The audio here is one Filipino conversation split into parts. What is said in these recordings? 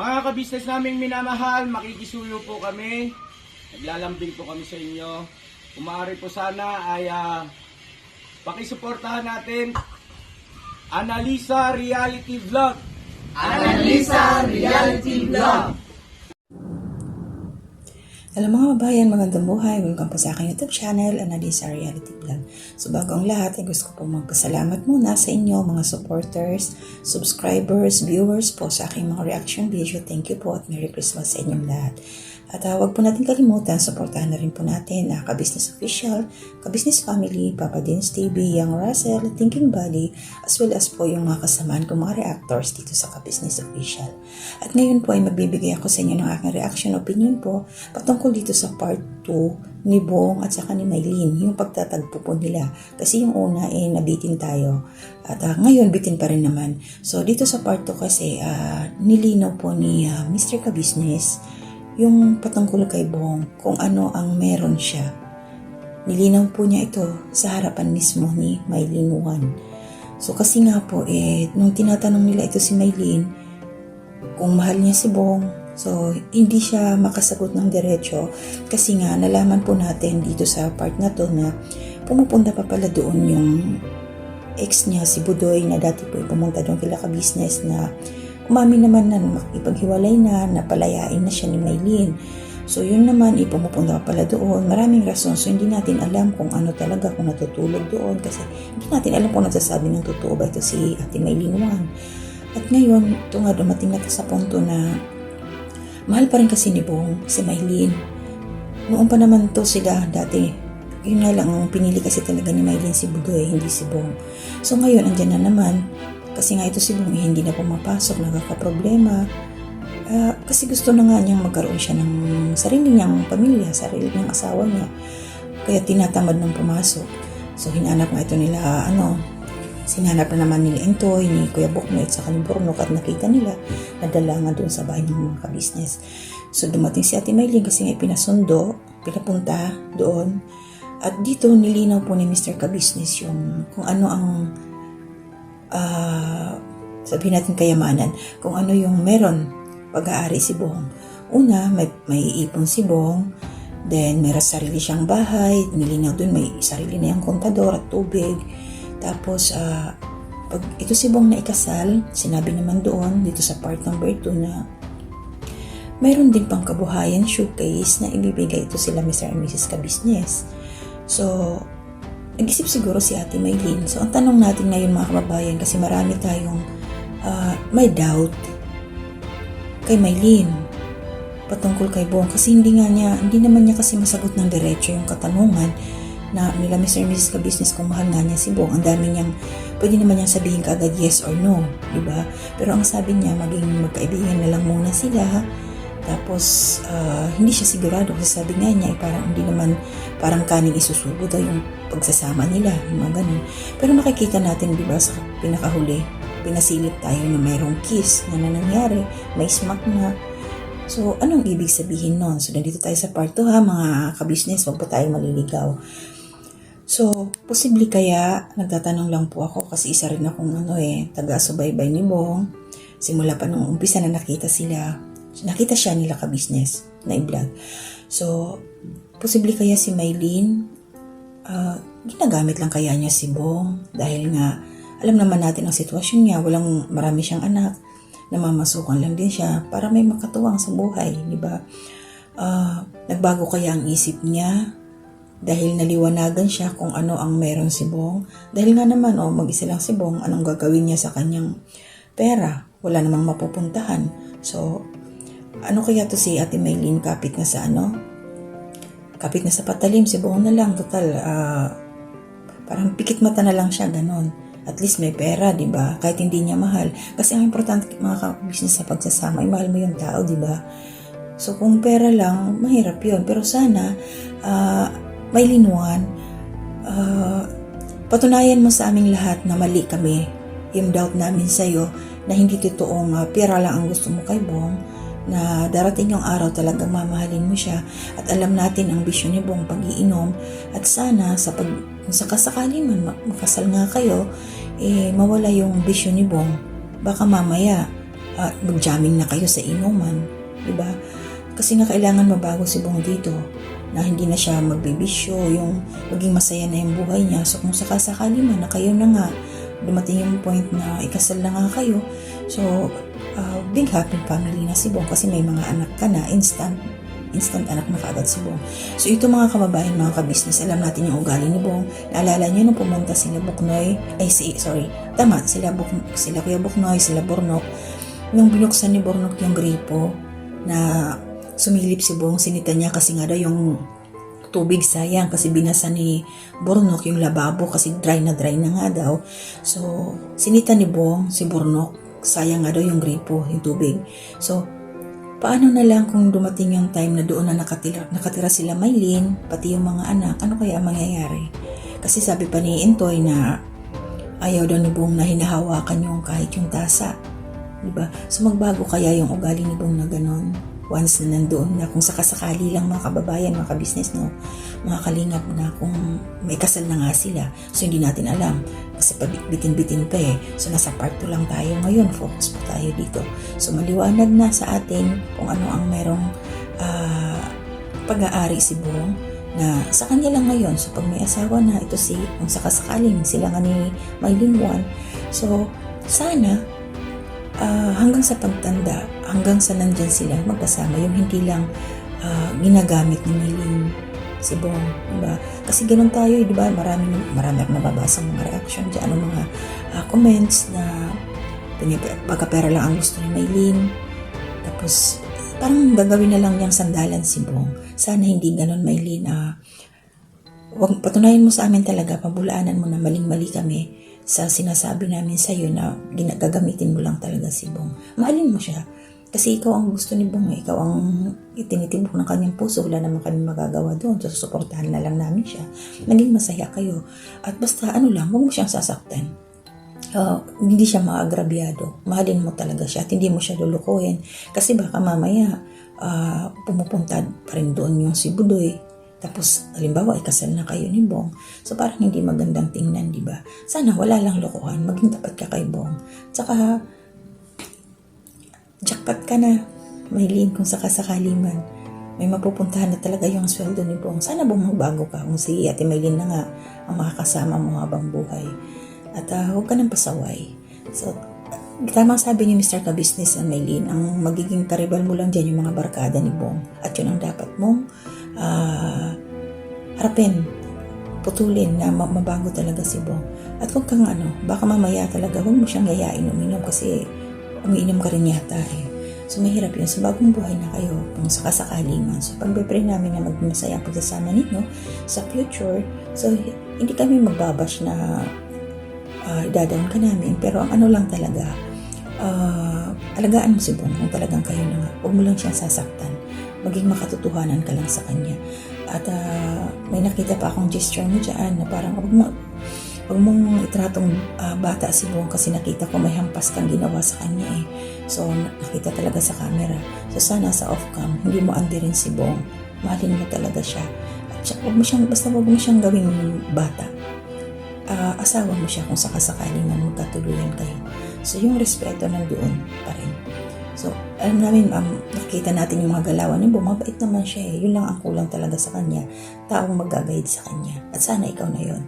Mga kabisnes naming minamahal, makikisuyo po kami. Naglalambing po kami sa inyo. Kung maaari po sana ay pakisuportahan natin Analisa Reality Vlog. Analisa Reality Vlog. Hello mga kabayan, magandang buhay. Welcome po sa aking YouTube channel, Analisa Reality Vlog. So bago ang lahat, ay gusto ko pong magpasalamat muna sa inyo mga supporters, subscribers, viewers po sa aking mga reaction video. Thank you po at Merry Christmas sa inyong lahat. At huwag po natin kalimutan, supportahan na rin po natin Ka-Business Official, Ka-Business Family, Papa Dins TV, Young Russell, Thinking Body, as well as po yung mga kasamaan kong mga reactors dito sa Ka-Business Official. At ngayon po ay magbibigay ako sa inyo ng aking reaction opinion po patungkol dito sa part 2 ni Bong at saka ni Maylene, yung pagtatagpo po nila. Kasi yung una nabitin tayo at ngayon bitin pa rin naman. So dito sa part 2 kasi nilinaw po ni Mr. Ka-Business yung patungkol kay Bong kung ano ang meron siya. Nilinaw po niya ito sa harapan mismo ni Maylene Juan. So kasi nga po nung tinatanong nila ito si Maylene kung mahal niya si Bong, so hindi siya makasagot ng diretso kasi nga nalaman po natin dito sa part na to na pumupunta pa pala doon yung ex niya si Budoy na dati po pumunta doon kila Ka-Business na umami naman na ipaghiwalay na, napalayain na siya ni Maylene. So yun naman, pumupunta pa pala doon. Maraming rason. So hindi natin alam kung ano talaga, kung natutulog doon. Kasi hindi natin alam kung nagsasabi ng totoo ba ito si Ate Maylene Juan. At ngayon, ito nga dumating na sa punto na mahal pa rin kasi ni Bong si Maylene. Noon pa naman to sila dati. Yun nga lang, ang pinili kasi talaga ni Maylene si Budoy, hindi si Bong. So ngayon, andyan na naman. Kasi nga ito si Bong hindi na pumapasok, nagkakaproblema. Kasi gusto na nga niyang magkaroon siya ng sarili niyang pamilya, sarili niyang asawa niya. Kaya tinatamad nang pumasok. So hinanap nga ito nila, sinanap na naman nila Entoy, ni Kuya Buknoy at saka ni Bornok at nakita nila, nadala nga doon sa bahay ng mga Ka-Business. So dumating si Ate Maylene kasi nga pinasundo, pinapunta doon. At dito nilinaw po ni Mr. Ka-Business yung kung ano ang sabihin natin kayamanan, kung ano yung meron pag-aari si Bong. Una, may ipon si Bong, then may sarili siyang bahay, nilinaw dun may sarili na yung kontador at tubig. Tapos pag ito si Bong na ikasal, sinabi naman doon dito sa part number 2 na mayroon din pang kabuhayan showcase na ibibigay ito sila Mr. and Mrs. Ka-Business. So nag-isip siguro si Ate Maylene. So, ang tanong natin ngayon mga kababayan, kasi marami tayong may doubt kay Maylene patungkol kay Bong. Kasi hindi naman niya kasi masagot ng diretso yung katanungan na nila Mr. and Mrs. Ka-Business kung mahal nga niya si Bong. Ang dami niyang, pwede naman niyang sabihin kaagad yes or no, diba? Pero ang sabi niya, maging magkaibigan na lang muna sila. Tapos, hindi siya sigurado kasi sabi nga niya, parang hindi naman, parang kaning isusubo daw yung pagsasama nila, yung mga ganun. Pero makikita natin, di ba, sa pinakahuli, pinasilip tayo na mayroong kiss na nangyari, may smack na. So, anong ibig sabihin nun? So, nandito tayo sa part 2 mga Ka-Business, wag po tayo maliligaw. So, posible kaya, nagtatanong lang po ako kasi isa rin akong taga-subaybay ni Bong. Simula pa nung umpisa na nakita siya nila Ka-Business na i-vlog. So, posible kaya si Maylene, ginagamit lang kaya niya si Bong dahil nga alam naman natin ang sitwasyon niya, marami siyang anak, namamasukan lang din siya para may makatuwang sa buhay, di ba? Nagbago kaya ang isip niya dahil naliwanagan siya kung ano ang meron si Bong. Dahil nga naman, mag-isa lang si Bong, anong gagawin niya sa kanyang pera? Wala namang mapupuntahan. So, ano kaya to si Ate Maylene, kapit na sa patalim, si Bong na lang, total, parang pikit mata na lang siya, ganon. At least may pera, di ba? Kahit hindi niya mahal. Kasi ang importante mga Ka-Business sa pagsasama, mahal mo yung tao, di ba? So kung pera lang, mahirap yun. Pero sana, Maylene Juan, patunayan mo sa aming lahat na mali kami. Yung doubt namin sa'yo na hindi totoong pera lang ang gusto mo kay Bong, na darating yung araw talagang mamahalin mo siya at alam natin ang bisyon ni Bong pag-iinom at sana kung sakasakali man makasal nga kayo, mawala yung bisyon ni Bong. Baka mamaya mag-jamming na kayo sa inuman, di ba? Kasi nga kailangan mabago si Bong dito, na hindi na siya magbibisyo, yung maging masaya na yung buhay niya. So kung sakasakali man na kayo na nga, dumating yung point na ikasal na nga kayo, so big happy family na si Bong kasi may mga anak ka na, instant anak na kaagad si Bong. So ito mga kababayan, mga kabisnes, alam natin yung ugali ni Bong. Naalala niyo nung pumunta sila Buknoy, sila Kuya Buknoy, sila Bornok, nung binuksan ni Bornok yung gripo na sumilip si Bong, sinita niya kasi nga daw yung tubig sayang kasi binasa ni Bornok yung lababo kasi dry na nga daw. So sinita ni Bong si Bornok, sayang nga daw yung gripo, yung tubig. So paano na lang kung dumating yung time na doon na nakatira sila Maylin, pati yung mga anak, ano kaya ang mangyayari? Kasi sabi pa ni Intoy na ayaw daw ni Bong na hinahawakan yung kahit yung tasa, diba? So magbago kaya yung ugali ni Bong na ganon once na nandoon na, kung sakasakali lang mga kababayan, mga kabisnes, no, mga kalingap, na kung may kasal na nga sila, so hindi natin alam kasi bitin-bitin pa eh. So nasa part 2 lang tayo ngayon, focus pa tayo dito. So maliwanag na sa atin kung ano ang merong pag-aari si Bong na sa kanya lang ngayon. So pag may asawa na, ito si, kung sakasakaling sila nga ni Maylin Juan, so sana hanggang sa pagtanda, hanggang sa nandyan sila magkasama, yung hindi lang ginagamit ni Maylin si Bong, diba? Kasi ganun tayo, diba? Marami akong nababasa mga reaction dyan, mga comments na pagkapera lang ang gusto ni Maylin, tapos parang gagawin na lang niyang sandalan si Bong. Sana hindi ganun, Maylin. Wag patunayan mo sa amin talaga, pabulaanan mo na maling-mali kami sa sinasabi namin sa iyo na gagamitin mo lang talaga si Bong. Mahalin mo siya. Kasi ikaw ang gusto ni Bong. Ikaw ang itinitibok ng kanyang puso. Wala naman kami magagawa doon. So, susuportahan na lang namin siya. Maging masaya kayo. At basta, huwag mo siyang sasaktan. Hindi siya maagrabyado. Mahalin mo talaga siya. At hindi mo siya lulukuhin. Kasi baka mamaya, pumupunta pa rin doon yung si Budoy. Tapos, halimbawa, ikasal na kayo ni Bong. So, parang hindi magandang tingnan, di ba? Sana wala lang lokohan. Maging tapat ka kay Bong. Tsaka, jackpot ka na, Maylin, kung sakasakali man. May mapupuntahan na talaga yung sweldo ni Bong. Sana Bong magbago ka kung si Ate Maylin na nga ang makakasama mo habang buhay. At huwag ka nang pasaway. So, tamang sabi ni Mr. Ka-Business and Maylin, ang magiging karibal mo lang dyan yung mga barkada ni Bong. At yun ang dapat mong harapin, putulin na mabago talaga si Bong. At huwag kang baka mamaya talaga huwag mo siyang yayain uminom kasi umiinom ka rin yata eh. So mahirap yun. So bagong buhay na kayo kung sakasakali man. So pag-pray namin na magmasaya ang pagsasama ninyo sa future. So hindi kami magbabash na idadaon ka namin, pero ang lang talaga, alagaan mo si Bong kung talagang kayo na nga. Huwag mo lang siyang sasaktan. Maging makatotohanan ka lang sa kanya. At may nakita pa akong gesture mo dyan na parang huwag mong itratong bata si Bong kasi nakita ko may hampas kang ginawa sa kanya eh. So nakita talaga sa camera. So sana sa off-cam, hindi mo andirin si Bong. Mahalin mo talaga siya. At huwag mo siyang gawing bata. Asawa mo siya kung sakasakali man magkatuluyan kayo. So yung respeto nandoon pa rin. So, alam namin, nakita natin yung mga galawan ni Bong, mabait naman siya eh. Yun lang ang kulang talaga sa kanya. Taong mag-guide sa kanya. At sana ikaw na yun.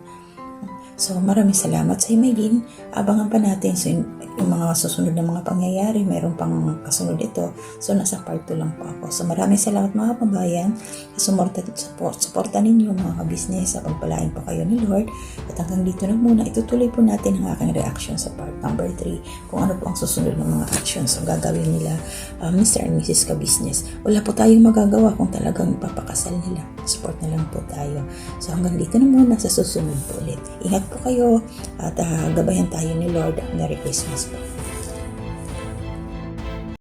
So, maraming salamat sa Maylin. Abangan pa natin. So, yung mga susunod na mga pangyayari, mayroon pang kasunod ito. So, nasa part 2 lang po ako. So, maraming salamat mga kabayan. Suporta ninyo mga ka-business. Pagpalain po kayo ni Lord. At hanggang dito na muna, itutuloy po natin ang aking reaction sa part number 3. Kung ano po ang susunod ng mga actions ang gagawin nila Mr. and Mrs. Ka-business. Wala po tayong magagawa kung talagang papakasal nila. Support na lang po tayo. So, hanggang dito na muna, sa susunod po ulit. Ingat po kayo at gabayan tayo ni Lord. Merry Christmas po.